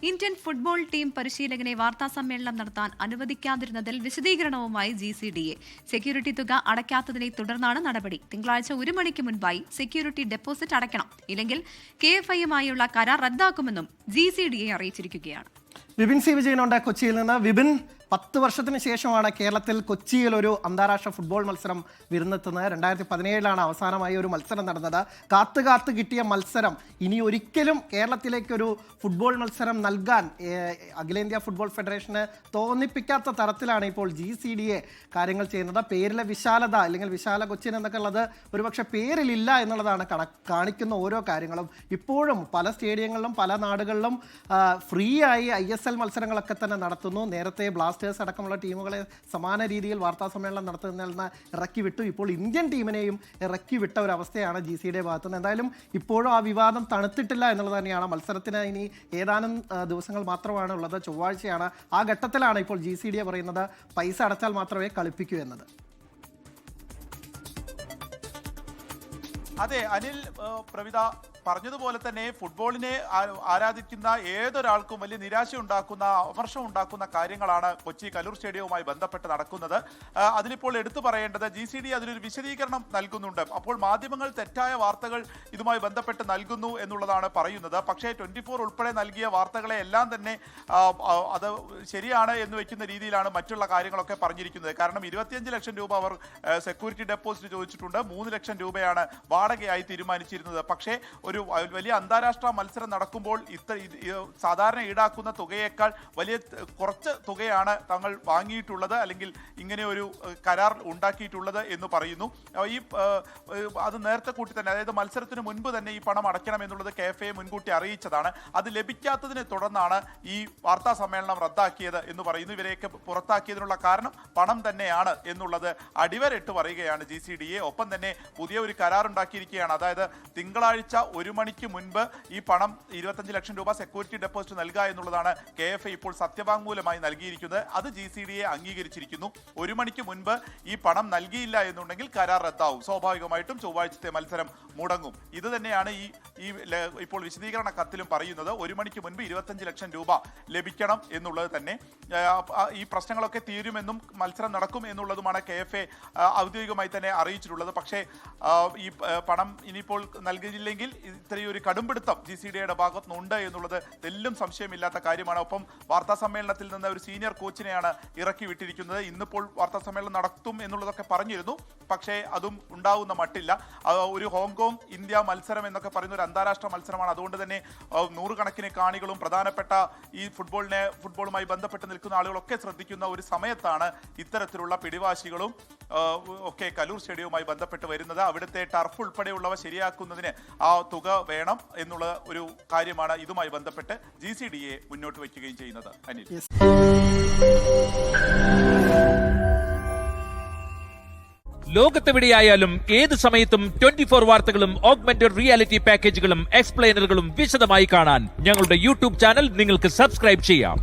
Indian football team പരിശീലകനെ വാർത്താസമ്മേളനം നടത്താൻ അനുവദിക്കാതിരുന്നതിൽ വിശദീകരണവുമായി GCDA. Security തുക അടയ്ക്കാത്തതിനെ തുടർന്നാണ് നടപടി. തിങ്കളാഴ്ച 1 മണിക്ക് മുൻപായി സെക്യൂരിറ്റി ഡെപ്പോസിറ്റ് അടയ്ക്കണം. ഇല്ലെങ്കിൽ KFIയുമായുള്ള കരാർ റദ്ദാക്കുമെന്നും GCDA അറിയിച്ചിരിക്കുകയാണ്. വിപിൻ സി വിജയനുണ്ട് കൊച്ചിയിൽ നിന്ന്. വിപിൻ, 10 വർഷത്തിന് ശേഷമാണ് കേരളത്തിൽ കൊച്ചിയിൽ ഒരു അന്താരാഷ്ട്ര ഫുട്ബോൾ മത്സരം വിരുന്നെത്തുന്നത്. 2017 അവസാനമായി ഒരു മത്സരം നടന്നത്. കാത്ത് കിട്ടിയ മത്സരം ഇനി ഒരിക്കലും കേരളത്തിലേക്കൊരു ഫുട്ബോൾ മത്സരം നൽകാൻ അഖിലേന്ത്യാ ഫുട്ബോൾ ഫെഡറേഷന് തോന്നിപ്പിക്കാത്ത തരത്തിലാണ് ഇപ്പോൾ GCDA കാര്യങ്ങൾ ചെയ്യുന്നത്. പേരിലെ വിശാലത അല്ലെങ്കിൽ വിശാല കൊച്ചിൻ എന്നൊക്കെ ഉള്ളത് ഒരുപക്ഷെ പേരിലില്ല എന്നുള്ളതാണ് കാണിക്കുന്ന ഓരോ കാര്യങ്ങളും. ഇപ്പോഴും പല സ്റ്റേഡിയങ്ങളിലും പല നാടുകളിലും ഫ്രീ ആയി ISL മത്സരങ്ങളൊക്കെ തന്നെ നടത്തുന്നു. നേരത്തെ ബ്ലാസ്റ്റേഴ്സ് അടക്കമുള്ള ടീമുകളെ സമാന രീതിയിൽ വാർത്താ സമ്മേളനം നടത്തുന്നതിൽ നിന്ന് ഇറക്കി വിട്ടു. ഇപ്പോൾ ഇന്ത്യൻ ടീമിനെയും ഇറക്കി വിട്ട ഒരു അവസ്ഥയാണ് GCDA ഭാഗത്തുനിന്ന്. എന്തായാലും ഇപ്പോഴും ആ വിവാദം തണുത്തിട്ടില്ല എന്നുള്ളത് തന്നെയാണ്. മത്സരത്തിന് ഇനി ഏതാനും ദിവസങ്ങൾ മാത്രമാണ് ഉള്ളത്. ചൊവ്വാഴ്ചയാണ്. ആ ഘട്ടത്തിലാണ് ഇപ്പോൾ GCDA പറയുന്നത് പൈസ അടച്ചാൽ മാത്രമേ കളിപ്പിക്കൂ എന്നത്. അതെ അനിൽ, പ്രവിത പറഞ്ഞതുപോലെ തന്നെ ഫുട്ബോളിനെ ആരാധിക്കുന്ന ഏതൊരാൾക്കും വലിയ നിരാശ ഉണ്ടാക്കുന്ന, അമർഷം ഉണ്ടാക്കുന്ന കാര്യങ്ങളാണ് കൊച്ചി കലൂർ സ്റ്റേഡിയവുമായി ബന്ധപ്പെട്ട് നടക്കുന്നത്. അതിലിപ്പോൾ എടുത്തു പറയേണ്ടത് GCDA അതിനൊരു വിശദീകരണം നൽകുന്നുണ്ട്. അപ്പോൾ മാധ്യമങ്ങൾ തെറ്റായ വാർത്തകൾ ഇതുമായി ബന്ധപ്പെട്ട് നൽകുന്നു എന്നുള്ളതാണ് പറയുന്നത്. പക്ഷേ 24 ഉൾപ്പെടെ നൽകിയ വാർത്തകളെ എല്ലാം തന്നെ അത് ശരിയാണ് എന്ന് വെക്കുന്ന രീതിയിലാണ് മറ്റുള്ള കാര്യങ്ങളൊക്കെ പറഞ്ഞിരിക്കുന്നത്. കാരണം 25 ലക്ഷം രൂപ അവർ സെക്യൂരിറ്റി ഡെപ്പോസിറ്റ് ചോദിച്ചിട്ടുണ്ട്. 3 ലക്ഷം രൂപയാണ് വാടകയായി തീരുമാനിച്ചിരുന്നത്. പക്ഷേ ഒരു വലിയ അന്താരാഷ്ട്ര മത്സരം നടക്കുമ്പോൾ സാധാരണ ഈടാക്കുന്ന തുകയേക്കാൾ വലിയ കുറച്ച് തുകയാണ് തങ്ങൾ വാങ്ങിയിട്ടുള്ളത്, അല്ലെങ്കിൽ ഇങ്ങനെ ഒരു കരാർ ഉണ്ടാക്കിയിട്ടുള്ളത് എന്ന് പറയുന്നു. അത് നേരത്തെ കൂട്ടി തന്നെ, അതായത് മത്സരത്തിന് മുൻപ് തന്നെ ഈ പണം അടയ്ക്കണം എന്നുള്ളത് KFA മുൻകൂട്ടി അറിയിച്ചതാണ്. അത് ലഭിക്കാത്തതിനെ തുടർന്നാണ് ഈ വാർത്താ സമ്മേളനം റദ്ദാക്കിയത് എന്ന് പറയുന്നു. ഇവരെയൊക്കെ പുറത്താക്കിയതിനുള്ള കാരണം പണം തന്നെയാണ് എന്നുള്ളത് അടിവരയിട്ട് പറയുകയാണ് GCDA. ഒപ്പം തന്നെ പുതിയ ഒരു കരാർ ഉണ്ടാക്കിയിരിക്കുകയാണ്. അതായത് തിങ്കളാഴ്ച 1 മണിക്ക് മുൻപ് ഈ പണം 25 ലക്ഷം രൂപ സെക്യൂരിറ്റി ഡെപ്പോസിറ്റ് നൽകുക എന്നുള്ളതാണ് KFA ഇപ്പോൾ സത്യവാങ്മൂലമായി നൽകിയിരിക്കുന്നത്. അത് GCDA അംഗീകരിച്ചിരിക്കുന്നു. 1 മണിക്ക് മുൻപ് ഈ പണം നൽകിയില്ല എന്നുണ്ടെങ്കിൽ കരാർ റദ്ദാവും. സ്വാഭാവികമായിട്ടും ചൊവ്വാഴ്ചത്തെ മത്സരം മുടങ്ങും. ഇത് തന്നെയാണ് ഇപ്പോൾ വിശദീകരണ കത്തിലും പറയുന്നത്. 1 മണിക്ക് മുൻപ് 25 ലക്ഷം രൂപ ലഭിക്കണം എന്നുള്ളത് തന്നെ. ഈ പ്രശ്നങ്ങളൊക്കെ തീരുമെന്നും മത്സരം നടക്കും എന്നുള്ളതുമാണ് KFA ഔദ്യോഗികമായി തന്നെ അറിയിച്ചിട്ടുള്ളത്. പക്ഷേ ഈ പണം ഇനിയിപ്പോൾ നൽകിയില്ലെങ്കിൽ ഇത്രയും ഒരു കടുംപിടുത്തം GCDAയുടെ ഭാഗത്തുനിന്നുണ്ട് എന്നുള്ളത് തെല്ലും സംശയമില്ലാത്ത കാര്യമാണ്. ഒപ്പം വാർത്താ സമ്മേളനത്തിൽ നിന്ന് ഒരു സീനിയർ കോച്ചിനെയാണ് ഇറക്കി വിട്ടിരിക്കുന്നത്. ഇന്നിപ്പോൾ വാർത്താ സമ്മേളനം നടത്തും എന്നുള്ളതൊക്കെ പറഞ്ഞിരുന്നു. പക്ഷേ അതും ഉണ്ടാവുന്ന മട്ടില്ല. ഒരു ഹോങ്കോങ് ഇന്ത്യ മത്സരം എന്നൊക്കെ പറയുന്ന ഒരു അന്താരാഷ്ട്ര മത്സരമാണ്. അതുകൊണ്ട് തന്നെ 100 കണക്കിന് കാണികളും പ്രധാനപ്പെട്ട ഈ ഫുട്ബോളുമായി ബന്ധപ്പെട്ട് നിൽക്കുന്ന ആളുകളൊക്കെ ശ്രദ്ധിക്കുന്ന ഒരു സമയത്താണ് ഇത്തരത്തിലുള്ള പിടിവാശികളും ഒക്കെ കലൂർ സ്റ്റേഡിയവുമായി ബന്ധപ്പെട്ട് വരുന്നത്. അവിടുത്തെ ടർഫ് ഉൾപ്പെടെയുള്ളവ ശരിയാക്കുന്നതിന് ആ തുക വേണം എന്നുള്ള ഒരു കാര്യമാണ് ഇതുമായി ബന്ധപ്പെട്ട് GCDA മുന്നോട്ട് വയ്ക്കുകയും ചെയ്യുന്നത്. അനിൽ, ലോകത്തെവിടെയായാലും ഏത് സമയത്തും 24 വാർത്തകളും ഓഗ്മെന്റഡ് റിയാലിറ്റി പാക്കേജുകളും എക്സ്പ്ലെയിനറുകളും വിശദമായി കാണാൻ ഞങ്ങളുടെ YouTube ചാനൽ നിങ്ങൾക്ക് സബ്സ്ക്രൈബ് ചെയ്യാം.